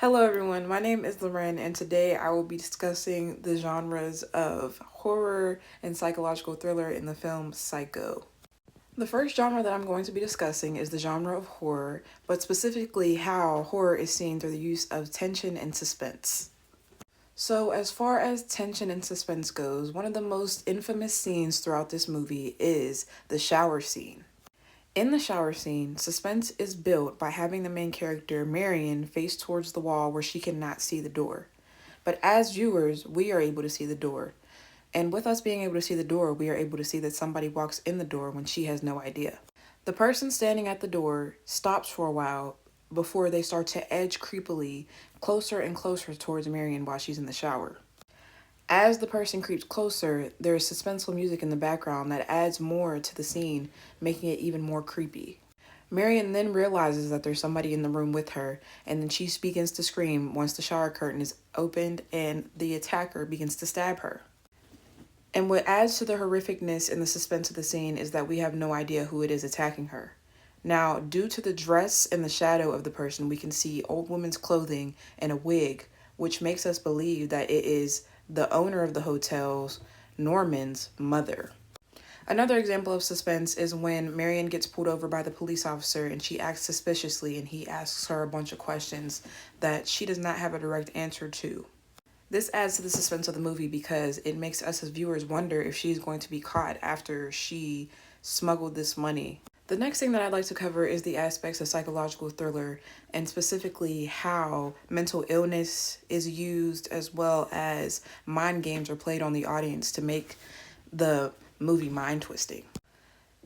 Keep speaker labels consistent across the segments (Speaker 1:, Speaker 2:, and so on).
Speaker 1: Hello everyone, my name is Loren and today I will be discussing the genres of horror and psychological thriller in the film Psycho. The first genre that I'm going to be discussing is the genre of horror, but specifically how horror is seen through the use of tension and suspense. So, as far as tension and suspense goes, one of the most infamous scenes throughout this movie is the shower scene. In the shower scene, suspense is built by having the main character, Marion, face towards the wall where she cannot see the door. But as viewers, we are able to see the door. And with us being able to see the door, we are able to see that somebody walks in the door when she has no idea. The person standing at the door stops for a while before they start to edge creepily closer and closer towards Marion while she's in the shower. As the person creeps closer, there is suspenseful music in the background that adds more to the scene, making it even more creepy. Marion then realizes that there's somebody in the room with her, and then she begins to scream once the shower curtain is opened and the attacker begins to stab her. And what adds to the horrificness and the suspense of the scene is that we have no idea who it is attacking her. Now, due to the dress and the shadow of the person, we can see old woman's clothing and a wig, which makes us believe that it is the owner of the hotel's, Norman's, mother. Another example of suspense is when Marion gets pulled over by the police officer and she acts suspiciously and he asks her a bunch of questions that she does not have a direct answer to. This adds to the suspense of the movie because it makes us as viewers wonder if she's going to be caught after she smuggled this money. The next thing that I'd like to cover is the aspects of psychological thriller and specifically how mental illness is used as well as mind games are played on the audience to make the movie mind twisting.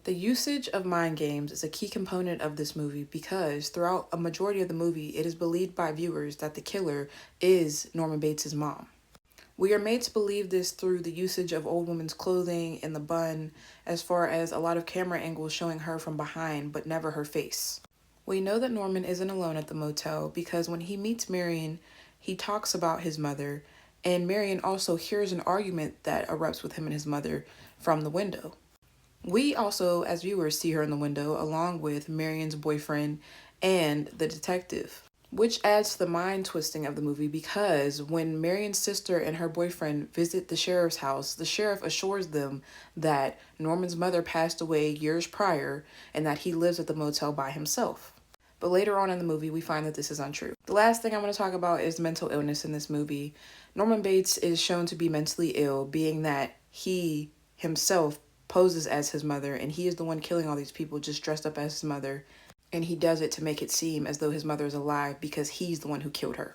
Speaker 1: The usage of mind games is a key component of this movie because throughout a majority of the movie, it is believed by viewers that the killer is Norman Bates' mom. We are made to believe this through the usage of old woman's clothing and the bun, as far as a lot of camera angles showing her from behind but never her face. We know that Norman isn't alone at the motel because when he meets Marion, he talks about his mother, and Marion also hears an argument that erupts with him and his mother from the window. We also, as viewers, see her in the window along with Marion's boyfriend and the detective, which adds to the mind twisting of the movie because when Marion's sister and her boyfriend visit the sheriff's house, the sheriff assures them that Norman's mother passed away years prior and that he lives at the motel by himself. But later on in the movie, we find that this is untrue. The last thing I want to talk about is mental illness in this movie. Norman Bates is shown to be mentally ill, being that he himself poses as his mother and he is the one killing all these people just dressed up as his mother, and he does it to make it seem as though his mother is alive because he's the one who killed her.